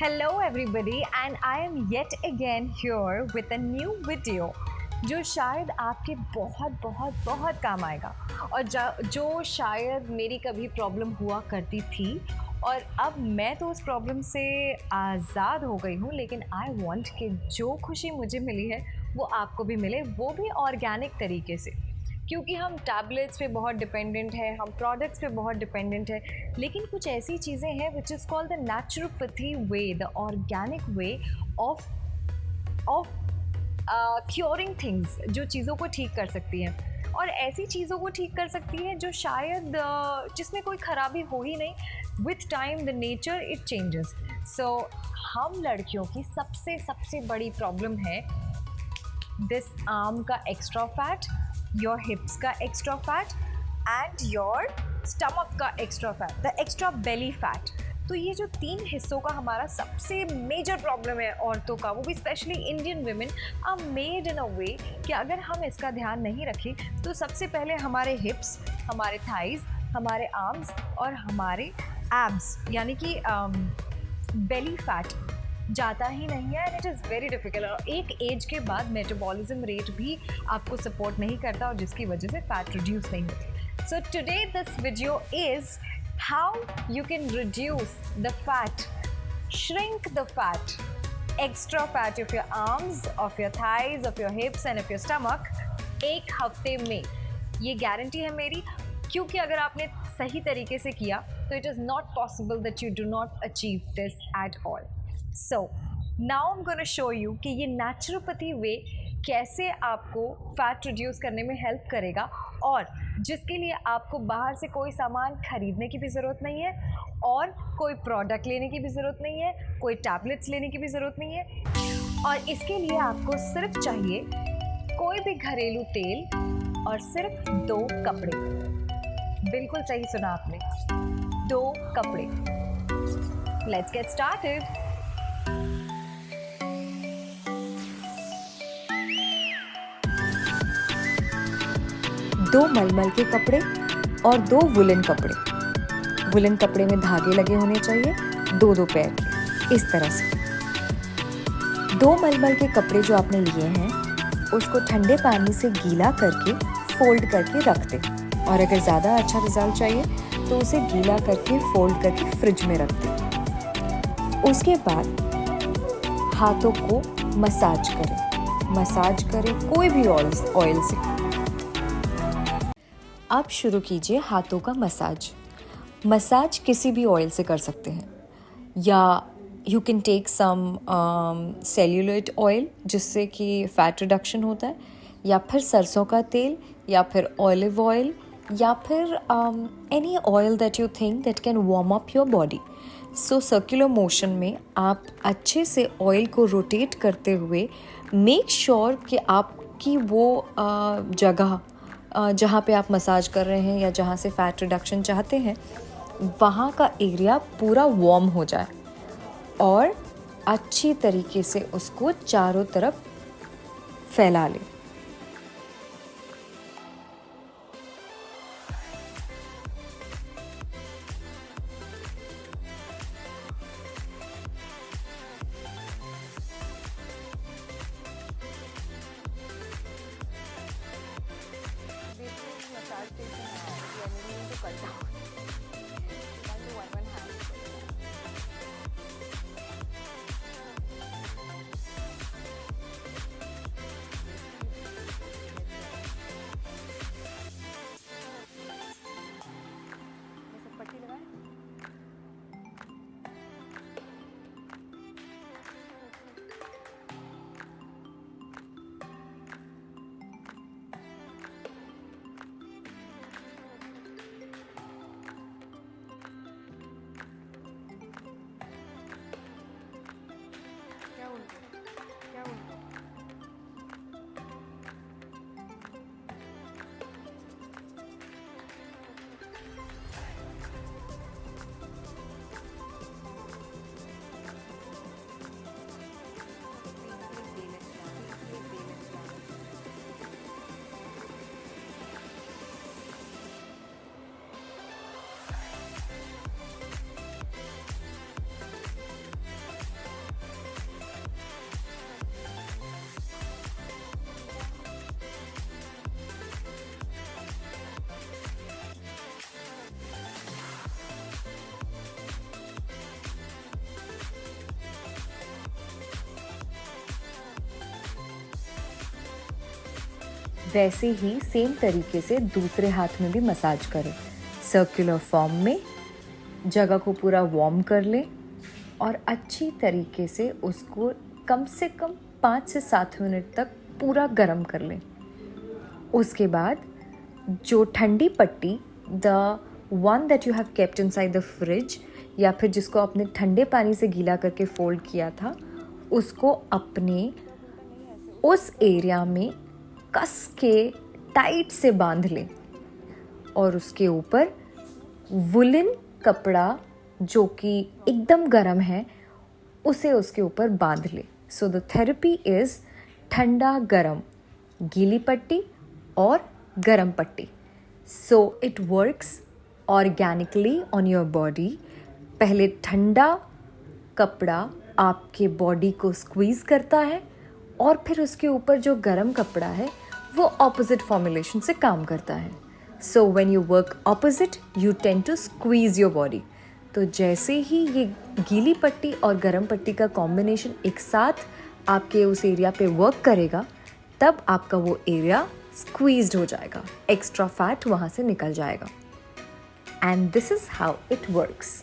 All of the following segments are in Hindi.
Hello everybody and I am yet again here with a new video जो शायद आपके बहुत बहुत बहुत काम आएगा और जो शायद मेरी कभी प्रॉब्लम हुआ करती थी और अब मैं तो उस प्रॉब्लम से आज़ाद हो गई हूँ, लेकिन आई वांट कि जो खुशी मुझे मिली है वो आपको भी मिले, वो भी ऑर्गेनिक तरीके से। क्योंकि हम टैबलेट्स पे बहुत डिपेंडेंट है, हम प्रोडक्ट्स पे बहुत डिपेंडेंट है, लेकिन कुछ ऐसी चीज़ें हैं which is called the naturopathy way, the organic way of of curing things, जो चीज़ों को ठीक कर सकती हैं और ऐसी चीज़ों को ठीक कर सकती है जो शायद जिसमें कोई ख़राबी हो ही नहीं। With time the nature it changes. So हम लड़कियों की सबसे सबसे बड़ी प्रॉब्लम है दिस आर्म का एक्स्ट्रा फैट, योर हिप्स का extra fat and your stomach का extra fat, the extra belly fat. तो ये जो 3 हिस्सों का हमारा सबसे मेजर प्रॉब्लम है औरतों का, वो भी specially Indian women are made in a way कि अगर हम इसका ध्यान नहीं रखें तो सबसे पहले हमारे हिप्स, हमारे थाइज, हमारे आर्म्स और हमारे एब्स यानी कि बेली फैट जाता ही नहीं है and it is very difficult. और एक एज के बाद मेटाबॉलिज्म रेट भी आपको सपोर्ट नहीं करता और जिसकी वजह से फैट रिड्यूस नहीं होती। So today this video is how you can reduce the fat, shrink the fat, extra fat of your arms, of your thighs, of your hips and of your stomach एक हफ्ते में। ये गारंटी है मेरी, क्योंकि अगर आपने सही तरीके से किया तो it is not possible that you do not achieve this at all. So now I'm going to show you कि ये naturopathy way कैसे आपको फैट रिड्यूस करने में हेल्प करेगा और जिसके लिए आपको बाहर से कोई सामान खरीदने की भी ज़रूरत नहीं है और कोई प्रोडक्ट लेने की भी ज़रूरत नहीं है, कोई टैबलेट्स लेने की भी ज़रूरत नहीं है। और इसके लिए आपको सिर्फ चाहिए कोई भी घरेलू तेल और सिर्फ 2 कपड़े। बिल्कुल सही सुना आपने, 2 कपड़े। Let's get started. 2 मलमल के कपड़े और 2 वुलन कपड़े। वुलन कपड़े में धागे लगे होने चाहिए 2-2 पैर के, इस तरह से। 2 मलमल के कपड़े जो आपने लिए हैं उसको ठंडे पानी से गीला करके फोल्ड करके रख दें और अगर ज़्यादा अच्छा रिजल्ट चाहिए तो उसे गीला करके फोल्ड करके फ्रिज में रख दें। उसके बाद हाथों को मसाज करें कोई भी ऑयल से। अब शुरू कीजिए हाथों का मसाज किसी भी ऑयल से कर सकते हैं, या you can take some celluloid oil जिससे कि फैट रिडक्शन होता है, या फिर सरसों का तेल, या फिर ऑलिव ऑयल, या फिर any oil that you think that can warm up your body. So circular motion में आप अच्छे से ऑयल को रोटेट करते हुए मेक श्योर कि आपकी वो जगह जहाँ पे आप मसाज कर रहे हैं या जहाँ से फैट रिडक्शन चाहते हैं वहाँ का एरिया पूरा वार्म हो जाए और अच्छी तरीके से उसको चारों तरफ फैला लें। वैसे ही सेम तरीके से दूसरे हाथ में भी मसाज करें। सर्कुलर फॉर्म में जगह को पूरा वार्म कर लें और अच्छी तरीके से उसको कम से कम 5 से 7 मिनट तक पूरा गर्म कर लें। उसके बाद जो ठंडी पट्टी, the one that you have kept inside the fridge, या फिर जिसको आपने ठंडे पानी से गीला करके फोल्ड किया था, उसको अपने उस एरिया में कस के टाइट से बांध लें और उसके ऊपर वुलन कपड़ा जो कि एकदम गर्म है उसे उसके ऊपर बांध लें। सो द थेरेपी इज़ ठंडा गरम, गीली पट्टी और गरम पट्टी। So it works organically on your body. पहले ठंडा कपड़ा आपके बॉडी को स्क्वीज़ करता है और फिर उसके ऊपर जो गरम कपड़ा है वो ऑपोजिट फॉर्मुलेशन से काम करता है। So when you work opposite you tend to squeeze your body. तो जैसे ही ये गीली पट्टी और गरम पट्टी का कॉम्बिनेशन एक साथ आपके उस एरिया पे वर्क करेगा, तब आपका वो एरिया स्क्वीज्ड हो जाएगा, एक्स्ट्रा फैट वहाँ से निकल जाएगा। And this is how it works.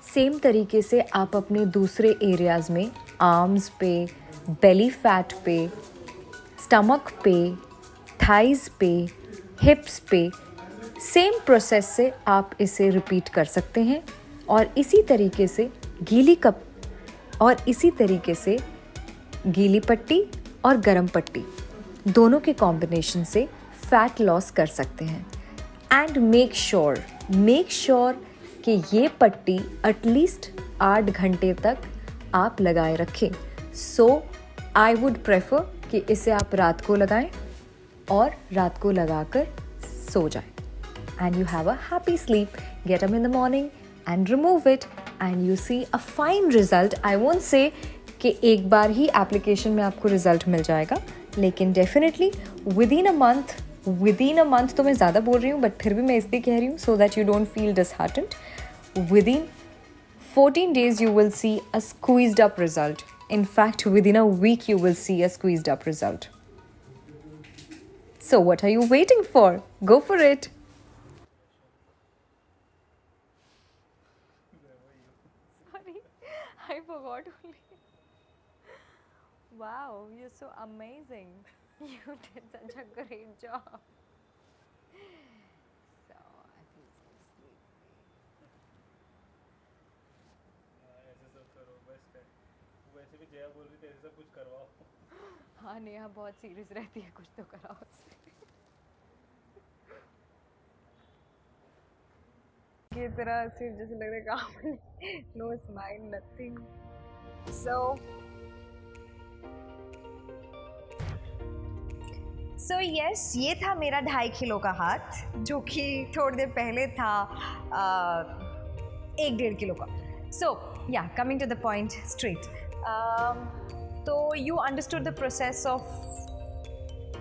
Same तरीके से आप अपने दूसरे एरियाज़ में आर्म्स पे, बेली फैट पे, स्टमक पे, थाइज़ पे, हिप्स पे सेम प्रोसेस से आप इसे रिपीट कर सकते हैं। और इसी तरीके से गीली पट्टी और गरम पट्टी दोनों के कॉम्बिनेशन से फैट लॉस कर सकते हैं। एंड मेक श्योर कि ये पट्टी एटलीस्ट 8 घंटे तक आप लगाए रखें। सो आई वुड प्रेफर कि इसे आप रात को लगाएं और रात को लगाकर सो जाएं। And you have a happy sleep. Get up in the morning and remove it and you see a fine result. I won't say कि एक बार ही एप्लीकेशन में आपको रिजल्ट मिल जाएगा, लेकिन definitely with in a month तो मैं ज़्यादा बोल रही हूँ, बट फिर भी मैं इसलिए कह रही हूँ so that you don't feel disheartened. Within 14 days you will see a squeezed up result. In fact, within a week you will see a squeezed up result. So what are you waiting for? Go for it. Sorry, I forgot only. Wow, you're so amazing. You did such a great job. So I feel so sleepy. ऐसे सब करो, बेस्ट है। वैसे भी जया बोल रही थी ऐसे सब कुछ करवाओ। हाँ, नेहा बहुत सीरियस रहती है, कुछ तो कराओ उससे। ये तरह सिर्फ जैसे लग रहा है काम नहीं, no smile, nothing. So yes, ये था मेरा 2.5 किलो का हाथ, जो कि थोड़ी देर पहले था 1-1.5 किलो का। So ya, coming to the point straight, तो you understood the process of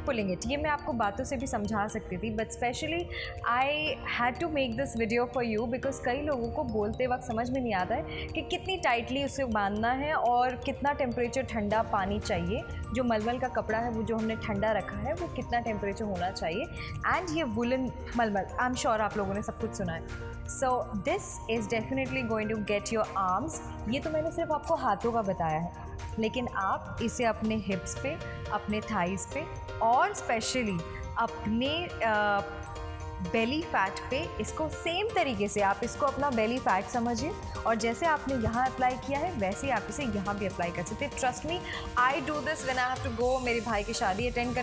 pulling it. ये मैं आपको बातों से भी समझा सकती थी, but specially I had to make this video for you because कई लोगों को बोलते वक्त समझ में नहीं आता है कि कितनी टाइटली उसे बांधना है और कितना टेम्परेचर ठंडा पानी चाहिए। जो मलमल का कपड़ा है वो जो हमने ठंडा रखा है वो कितना टेम्परेचर होना चाहिए। एंड ये वुलन मलमल, आई एम श्योर आप लोगों ने सब कुछ सुना है। So this is definitely going to get your arms. ये तो मैंने सिर्फ आपको हाथों का बताया है, लेकिन आप इसे अपने हिप्स पे, अपने थाइज़ पे और स्पेशली अपने बेली फैट पे इसको सेम तरीके से आप इसको अपना बेली फैट समझिए और जैसे आपने यहाँ अप्लाई किया है वैसे ही आप इसे यहाँ भी अप्लाई कर सकते हैं। Trust me, I do this when I have to go. मेरे भाई की शादी अटेंड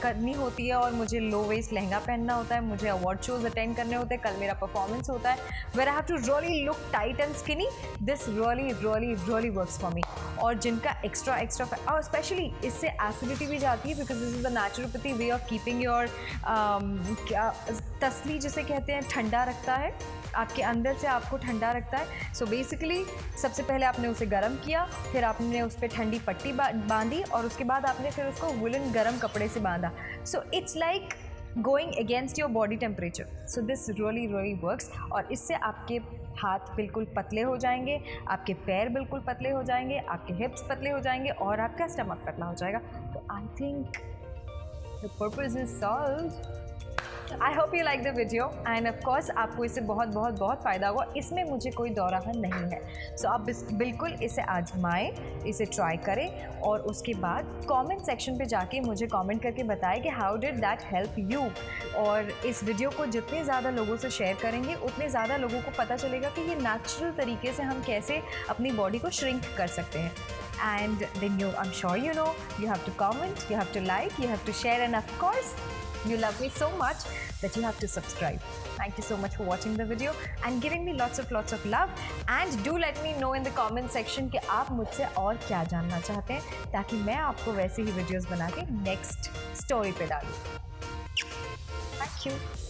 करनी होती है और मुझे लो वेस्ट लहंगा पहनना होता है, मुझे अवार्ड शोज अटेंड करने होते हैं, कल मेरा परफॉर्मेंस होता है where I have to really look tight and skinny. This really works for me. और जिनका एक्स्ट्रा और स्पेशली इससे एसिडिटी भी जाती है because this is the naturopathy way of keeping your तसली जिसे कहते हैं, ठंडा रखता है, आपके अंदर से आपको ठंडा रखता है। सो बेसिकली सबसे पहले आपने उसे गर्म किया, फिर आपने उस पर ठंडी पट्टी बांधी और उसके बाद आपने फिर उसको वुलन गर्म कपड़े से बांधा। So it's like going against your body temperature. So this really works. और इससे आपके हाथ बिल्कुल पतले हो जाएंगे, आपके पैर बिल्कुल पतले हो जाएंगे, आपके हिप्स पतले हो जाएंगे और आपका स्टमक पतला हो जाएगा। तो I think the purpose is solved. I hope you like the video end of course आपको इससे बहुत बहुत बहुत फ़ायदा होगा, इसमें मुझे कोई दौराहा नहीं है। सो आप बिल्कुल इसे आजमाएं, इसे ट्राई करें और उसके बाद कमेंट सेक्शन पे जाके मुझे कमेंट करके बताएं कि how did that help you. और इस वीडियो को जितने ज़्यादा लोगों से शेयर करेंगे उतने ज़्यादा लोगों को पता चलेगा कि ये नेचुरल तरीके से हम कैसे अपनी बॉडी को श्रिंक कर सकते हैं। And then I'm sure you know, you have to comment, you have to like, you have to share, and of course, you love me so much that you have to subscribe. Thank you so much for watching the video and giving me lots of love. And do let me know in the comment section कि आप मुझसे और क्या जानना चाहते हैं, ताकि मैं आपको वैसे ही वीडियोस बना के नेक्स्ट स्टोरी पे डालूँ। Thank you.